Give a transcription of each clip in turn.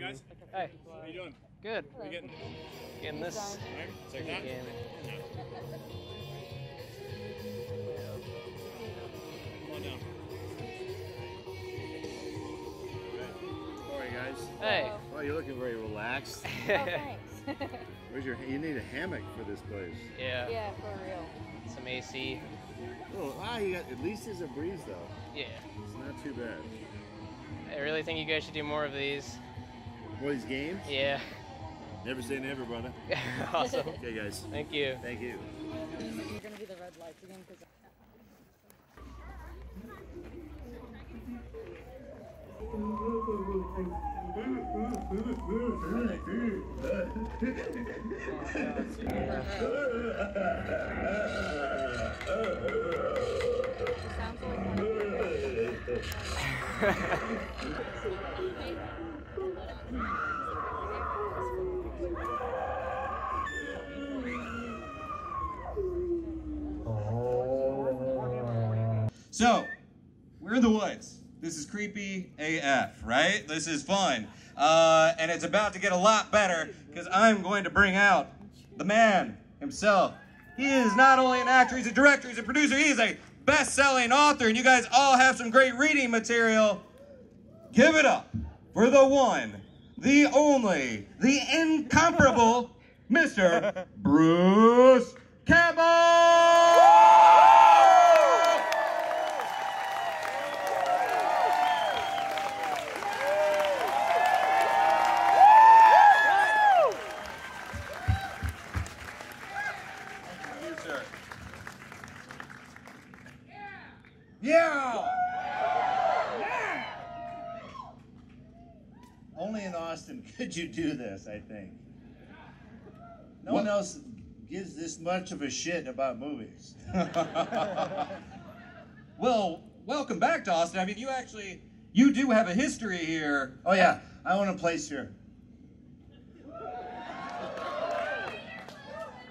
guys. Hey. How you doing? Good. What are you getting? Getting this. All right, take that. Come on down. All right, guys. Hey. Oh, you're looking very relaxed. Oh, thanks. Where's your? You need a hammock for this place. Yeah. Yeah, for real. Some AC. Oh, you got. At least there's a breeze though. Yeah. It's not too bad. I really think you guys should do more of these. More of these games? Yeah. Never say never, brother. Awesome. Okay, guys. Thank you. Thank you. You're gonna be the red lights again because. So, we're in the woods. This is creepy AF, right? This is fun. And it's about to get a lot better because I'm going to bring out the man himself. He is not only an actor, he's a director, he's a producer, he is a best-selling author, and you guys all have some great reading material. Give it up for the one, the only, the incomparable Mr. Bruce Campbell! Yeah! Yeah! Only in Austin could you do this, I think. No one else gives this much of a shit about movies. Well, welcome back to Austin. I mean, you do have a history here. Oh yeah, I own a place here.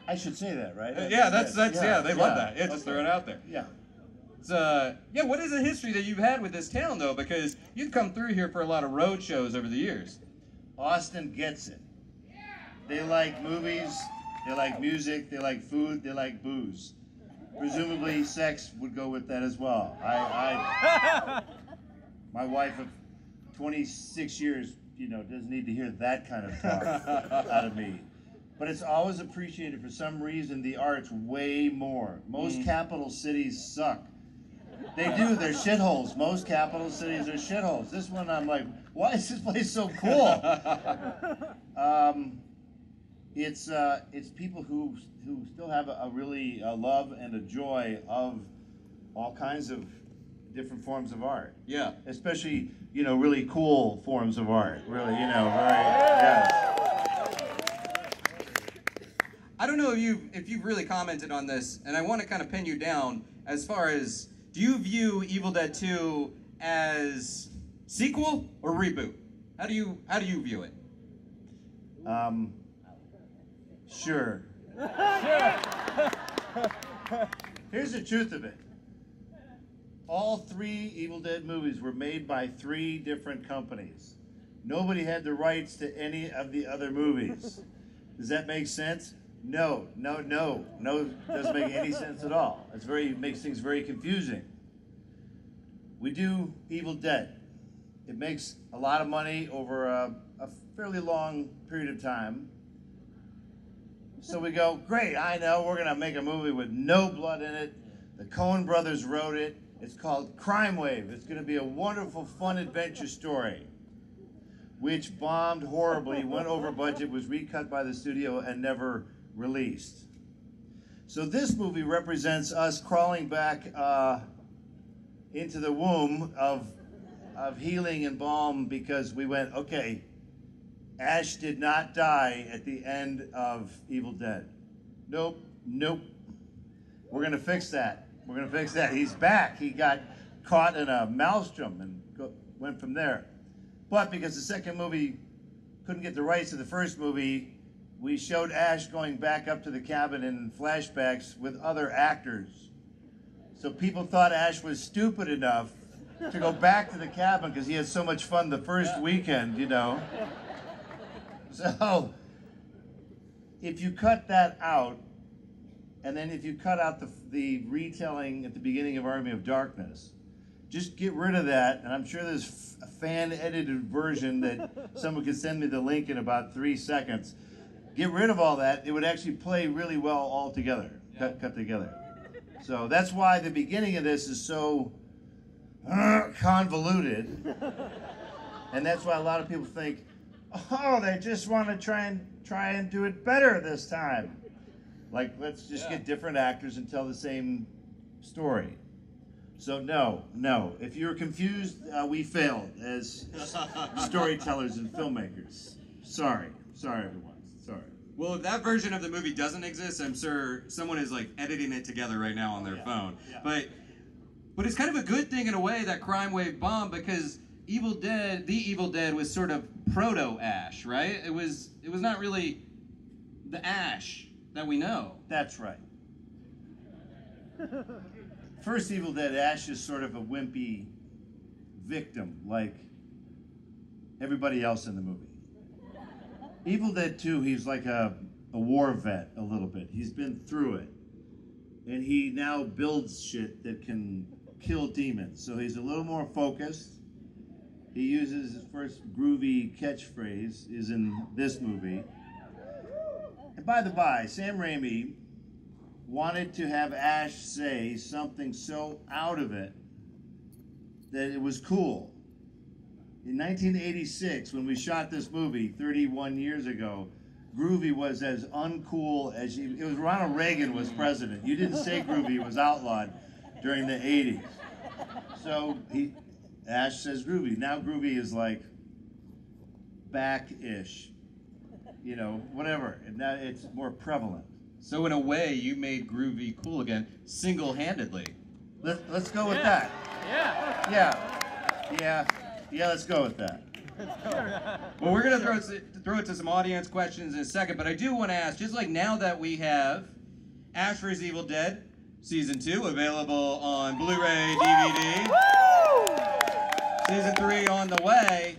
I should say that, right? Yeah, they love that. Yeah, just okay. throw it out there. Yeah. It's, yeah, what is the history that you've had with this town, though? Because you've come through here for a lot of road shows over the years. Austin gets it. They like movies, they like music, they like food, they like booze. Presumably sex would go with that as well. My wife of 26 years, doesn't need to hear that kind of talk out of me. But it's always appreciated. For some reason, the art's way more. Most capital cities suck. They do. They're shitholes. Most capital cities are shitholes. This one, I'm like, why is this place so cool? It's people who still have a really love and a joy of all kinds of different forms of art. Yeah. Especially, really cool forms of art. Really, very, yeah. I don't know if you've really commented on this, and I want to kind of pin you down as far as, do you view Evil Dead 2 as sequel or reboot? How do you view it? Sure. Here's the truth of it. All 3 Evil Dead movies were made by 3 different companies. Nobody had the rights to any of the other movies. Does that make sense? No, doesn't make any sense at all. It makes things very confusing. We do Evil Dead. It makes a lot of money over a fairly long period of time. So we go, great, I know, we're gonna make a movie with no blood in it. The Coen brothers wrote it. It's called Crime Wave. It's gonna be a wonderful, fun adventure story, which bombed horribly, went over budget, was recut by the studio, and never released. So this movie represents us crawling back into the womb of healing and balm, because we went, okay, Ash did not die at the end of Evil Dead. Nope. We're gonna fix that. He's back. He got caught in a maelstrom and went from there. But because the second movie couldn't get the rights to the first movie, we showed Ash going back up to the cabin in flashbacks with other actors. So people thought Ash was stupid enough to go back to the cabin because he had so much fun the first weekend, So, if you cut that out, and then if you cut out the retelling at the beginning of Army of Darkness, just get rid of that, and I'm sure there's a fan-edited version that someone could send me the link in about 3 seconds. Get rid of all that, it would actually play really well all together, cut together. So that's why the beginning of this is so convoluted, and that's why a lot of people think, oh, they just want to try and do it better this time. Like, let's just get different actors and tell the same story. So no. If you're confused, we failed as storytellers and filmmakers. Sorry, everyone. Sorry. Well, if that version of the movie doesn't exist, I'm sure someone is like editing it together right now on their phone. Yeah. But it's kind of a good thing in a way that Crime Wave bombed, because The Evil Dead was sort of proto-Ash, right? It was not really the Ash that we know. That's right. First Evil Dead, Ash is sort of a wimpy victim, like everybody else in the movie. Evil Dead 2, he's like a war vet a little bit. He's been through it. And he now builds shit that can kill demons. So he's a little more focused. He uses his first groovy catchphrase is in this movie. And by the by, Sam Raimi wanted to have Ash say something so out of it that it was cool. In 1986, when we shot this movie 31 years ago, groovy was as uncool as it was. Ronald Reagan was president. You didn't say groovy, it was outlawed during the 80s. So Ash says groovy. Now groovy is like back-ish, you know, whatever. And now it's more prevalent. So in a way, you made groovy cool again, single-handedly. Let's go with that. Yeah, let's go with that. Well, we're going to throw it to some audience questions in a second, but I do want to ask, just like now that we have Ash vs. Evil Dead Season 2 available on Blu-ray, DVD, Season 3 on the way,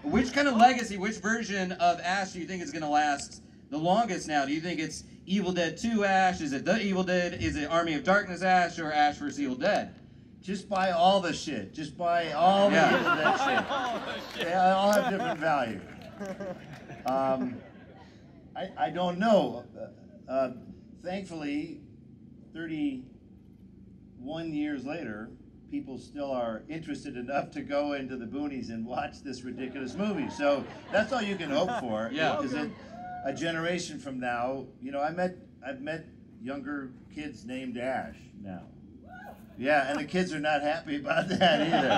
which kind of legacy, which version of Ash do you think is going to last the longest now? Do you think it's Evil Dead 2 Ash? Is it The Evil Dead? Is it Army of Darkness Ash, or Ash vs. Evil Dead? Just buy all the shit. Just buy all the Evil Dead shit. They all have different value. I don't know. Thankfully, 31 years later, people still are interested enough to go into the boonies and watch this ridiculous movie. So that's all you can hope for. Yeah. Is that a generation from now, you know, I've met younger kids named Ash now. Yeah, and the kids are not happy about that either.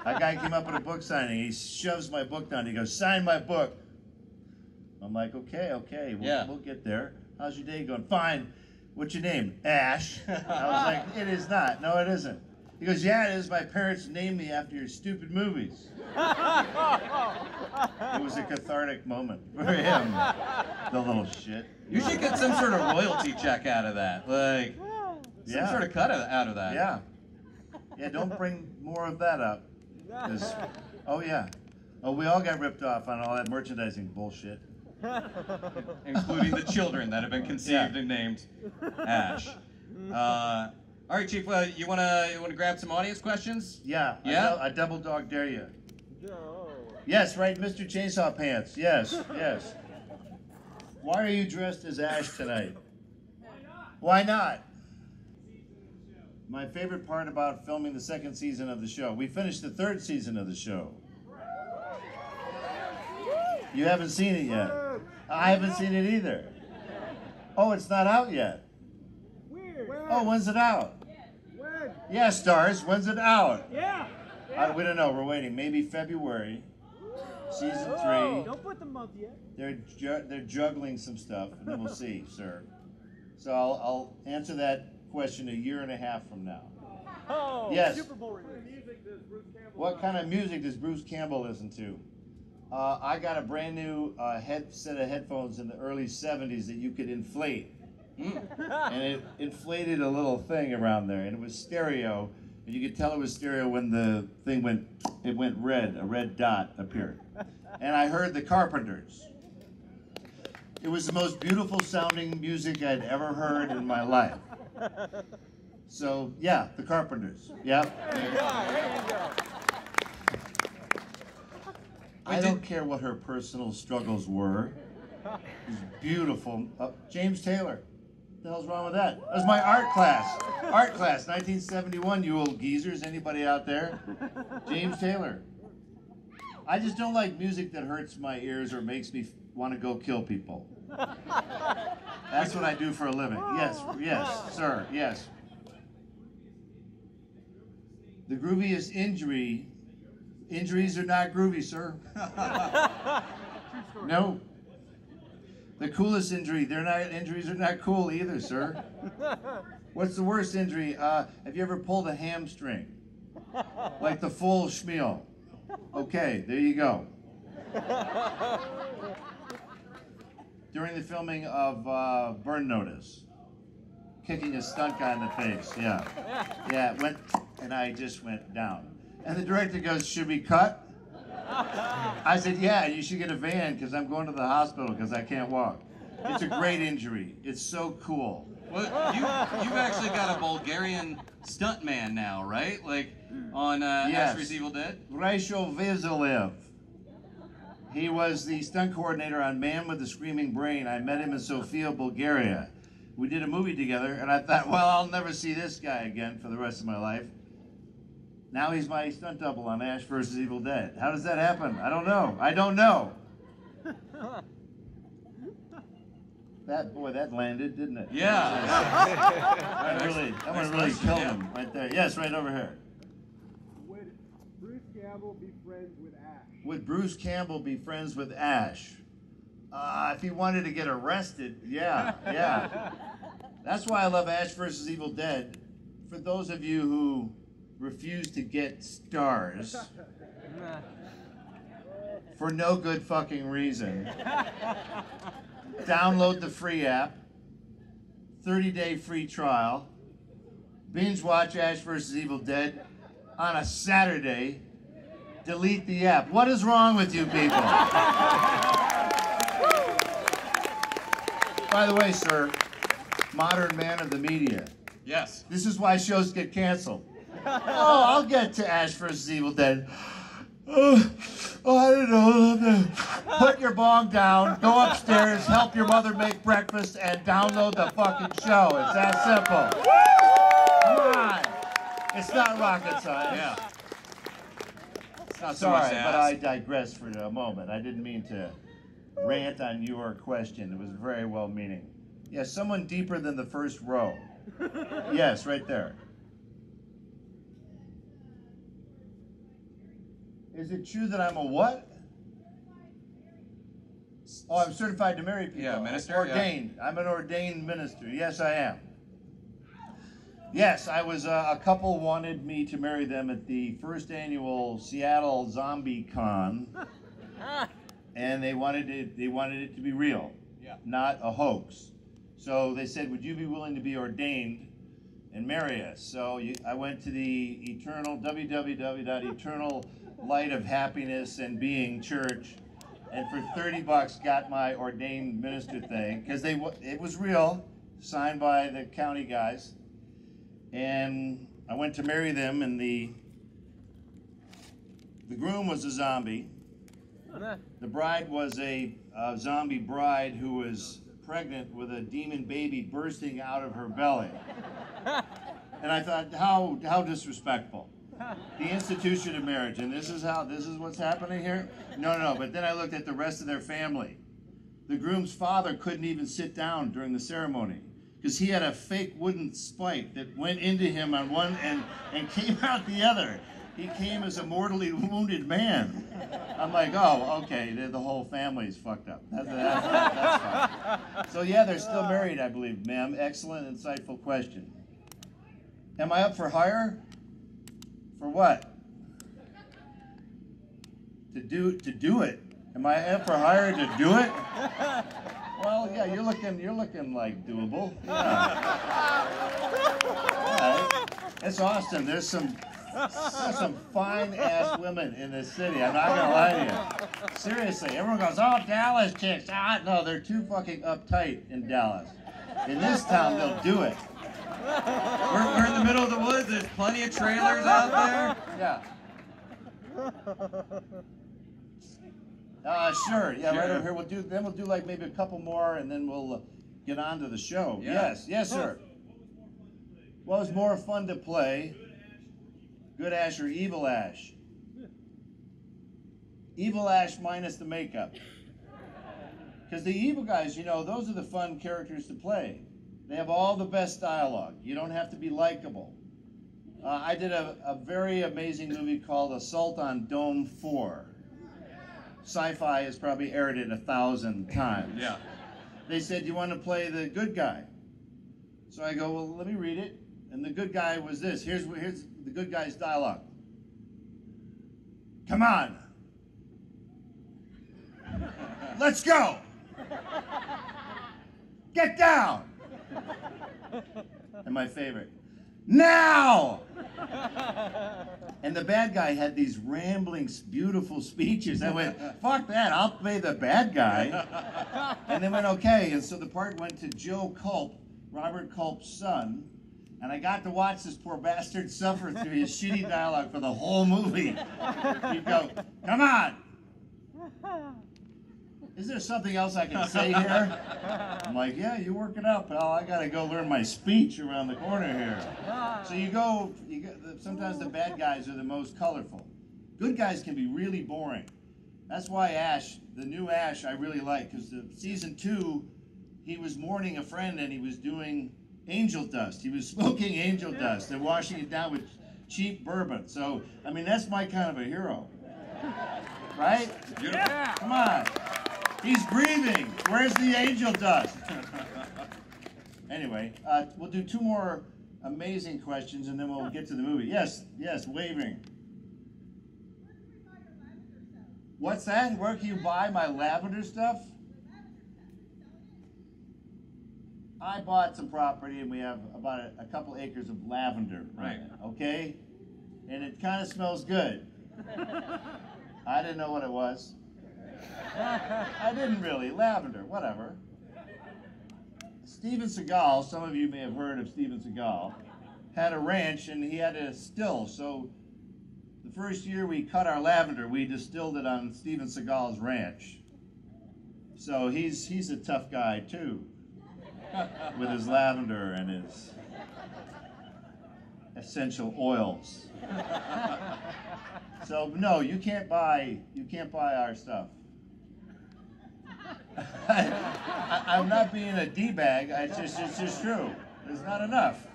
A guy came up with a book signing. He shoves my book down. He goes, "Sign my book." I'm like, okay, we'll get there. How's your day going? Fine. What's your name? Ash. I was like, it is not. No, it isn't. He goes, yeah, it is. My parents named me after your stupid movies. It was a cathartic moment for him, the little shit. You should get some sort of royalty check out of that. Like, some sort of cut out of that. Yeah, don't bring more of that up. We all got ripped off on all that merchandising bullshit. Including the children that have been conceived and named Ash. All right, Chief, you wanna grab some audience questions? Yeah. I double dog dare you. No. Yes, right, Mr. Chainsaw Pants. Yes. Why are you dressed as Ash tonight? Why not? My favorite part about filming the second season of the show. We finished the third season of the show. You haven't seen it yet. I haven't seen it either. Oh, it's not out yet. Weird. Oh, when's it out? When? Yeah, Stars, when's it out? Yeah. We don't know, we're waiting. Maybe February, season 3. Don't put the month yet. They're juggling some stuff, and then we'll see, sir. So I'll answer that question a year and a half from now. Oh, yes. Super Bowl release. What kind of music does Bruce Campbell listen to? I got a brand new set of headphones in the early 70s that you could inflate. And it inflated a little thing around there, and it was stereo, And you could tell it was stereo when the thing went red, a red dot appeared. And I heard the Carpenters. It was the most beautiful sounding music I'd ever heard in my life. So, yeah, the Carpenters. Yeah. There you go. I don't care what her personal struggles were. It was beautiful. James Taylor. What the hell's wrong with that? That was my art class. Art class, 1971, you old geezers. Anybody out there? James Taylor. I just don't like music that hurts my ears or makes me want to go kill people. That's what I do for a living. Yes, yes, sir, yes. The grooviest injuries are not groovy, sir. No. The coolest injuries are not cool either, sir. What's the worst injury? Have you ever pulled a hamstring? Like the full schmeal. Okay, there you go. During the filming of Burn Notice, kicking a stunt guy in the face, yeah. Yeah, it went, and I just went down. And the director goes, should we cut? I said, yeah, you should get a van because I'm going to the hospital because I can't walk. It's a great injury. It's so cool. Well, you've actually got a Bulgarian stuntman now, right? Like on Yes. Ash vs. Evil Dead? Rachel Vizelev. He was the stunt coordinator on Man with the Screaming Brain. I met him in Sofia, Bulgaria. We did a movie together, and I thought, well, I'll never see this guy again for the rest of my life. Now he's my stunt double on Ash vs. Evil Dead. How does that happen? I don't know. I don't know. That landed, didn't it? Yeah. That one really killed him right there. Yes, right over here. Would Bruce Campbell be friends with Ash? Would Bruce Campbell be friends with Ash? If he wanted to get arrested, yeah, yeah. That's why I love Ash vs. Evil Dead. For those of you who refuse to get stars for no good fucking reason, download the free app, 30-day free trial, binge watch Ash vs. Evil Dead on a Saturday, delete the app. What is wrong with you people? By the way, sir, modern man of the media, Yes. this is why shows get canceled. Oh, I'll get to Ash vs. Evil Dead. Oh, I don't know. Put your bong down, go upstairs, help your mother make breakfast, and download the fucking show. It's that simple. Come on. It's not rocket science. Yeah. It's not so much Sorry, to but ask. I digress for a moment. I didn't mean to rant on your question. It was very well-meaning. Yes, someone deeper than the first row. Yes, right there. Is it true that I'm a what? Oh, I'm certified to marry people. Yeah, minister, Ordained. Yeah. I'm an ordained minister. Yes, I am. Yes, I was. A couple wanted me to marry them at the first annual Seattle Zombie Con, and they wanted it to be real, not a hoax. So they said, "Would you be willing to be ordained and marry us?" So I went to the www.eternallightofhappiness and being church, and for $30 got my ordained minister thing because it was real, signed by the county guys. And I went to marry them, and the groom was a zombie. The bride was a zombie bride who was pregnant with a demon baby bursting out of her belly. And I thought, how disrespectful. The institution of marriage, and this is what's happening here? No, but then I looked at the rest of their family. The groom's father couldn't even sit down during the ceremony because he had a fake wooden spike that went into him on one end and came out the other. He came as a mortally wounded man. I'm like, oh, okay, the whole family's fucked up. That's fine. So yeah, they're still married, I believe, ma'am. Excellent, insightful question. Am I up for hire? For what? To do it. Am I up for hire to do it? Well, yeah, you're looking like doable. Yeah. All right. It's Austin. There's some fine-ass women in this city. I'm not gonna lie to you. Seriously, everyone goes, "Oh, Dallas chicks." No, they're too fucking uptight in Dallas. In this town, they'll do it. We're in the middle of the woods. There's plenty of trailers out there. Yeah. Sure. Yeah, right over here. We'll do like maybe a couple more, and then we'll get on to the show. Yeah. Yes, sir. What was more fun to play? Good Ash or Evil Ash? Evil Ash minus the makeup. Because the evil guys, you know, those are the fun characters to play. They have all the best dialogue. You don't have to be likable. I did a very amazing movie called Assault on Dome 4. SYFY has probably aired it 1,000 times. Yeah. They said, "You want to play the good guy?" So I go, "Well, let me read it." And the good guy was this. Here's the good guy's dialogue. "Come on. Let's go. Get down." And my favorite, "Now!" And the bad guy had these rambling, beautiful speeches. I went, "Fuck that, I'll play the bad guy." And they went, "Okay." And so the part went to Joe Culp, Robert Culp's son. And I got to watch this poor bastard suffer through his shitty dialogue for the whole movie. He'd go, "Come on. Is there something else I can say here?" I'm like, "Yeah, you work it out, pal. I gotta go learn my speech around the corner here." So you go, sometimes the bad guys are the most colorful. Good guys can be really boring. That's why Ash, the new Ash, I really like, because the season 2, he was mourning a friend and he was doing angel dust. He was smoking angel dust and washing it down with cheap bourbon. So, I mean, that's my kind of a hero. Right? Yeah. Come on. He's breathing. Where's the angel dust? Anyway, we'll do 2 more amazing questions and then we'll get to the movie. Yes, waving. What's that? Where can you buy my lavender stuff? I bought some property and we have about a couple acres of lavender. Right. Okay? And it kind of smells good. I didn't know what it was. I didn't really. Lavender, whatever. Steven Seagal, some of you may have heard of Steven Seagal, had a ranch and he had a still. So the first year we cut our lavender, we distilled it on Steven Seagal's ranch. So he's a tough guy too, with his lavender and his essential oils. So no, you can't buy our stuff. I'm not being a D-bag. It's just true. There's not enough.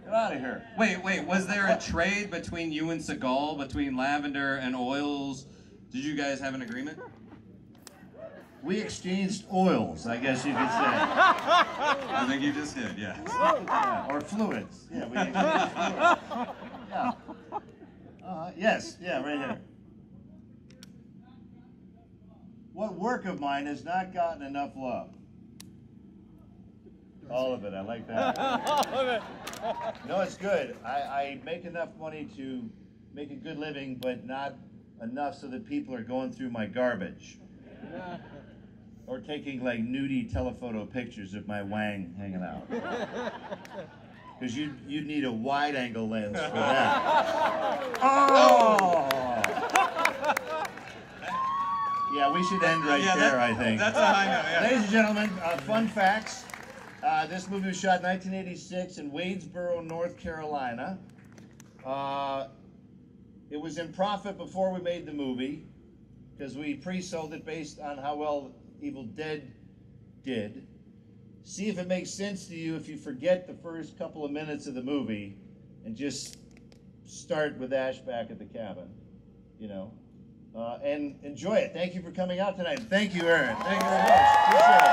Get out of here. Wait, was there a trade between you and Seagal, between lavender and oils? Did you guys have an agreement? We exchanged oils, I guess you could say. I think you just did, yeah. Yeah, or fluids. Yeah, we exchanged fluids. Yeah. Yes, yeah, right here. What work of mine has not gotten enough love? All of it, I like that. All of it. No, it's good. I make enough money to make a good living, but not enough so that people are going through my garbage. Or taking like nudie telephoto pictures of my wang hanging out. Because you'd need a wide angle lens for that. Oh! Yeah, we should end right there, I think. That's a high note, yeah. Ladies and gentlemen, fun facts. This movie was shot in 1986 in Wadesboro, North Carolina. It was in profit before we made the movie, because we pre-sold it based on how well Evil Dead did. See if it makes sense to you if you forget the first couple of minutes of the movie and just start with Ash back at the cabin, you know. And enjoy it. Thank you for coming out tonight. Thank you, Aaron. Thank you very much. Appreciate it.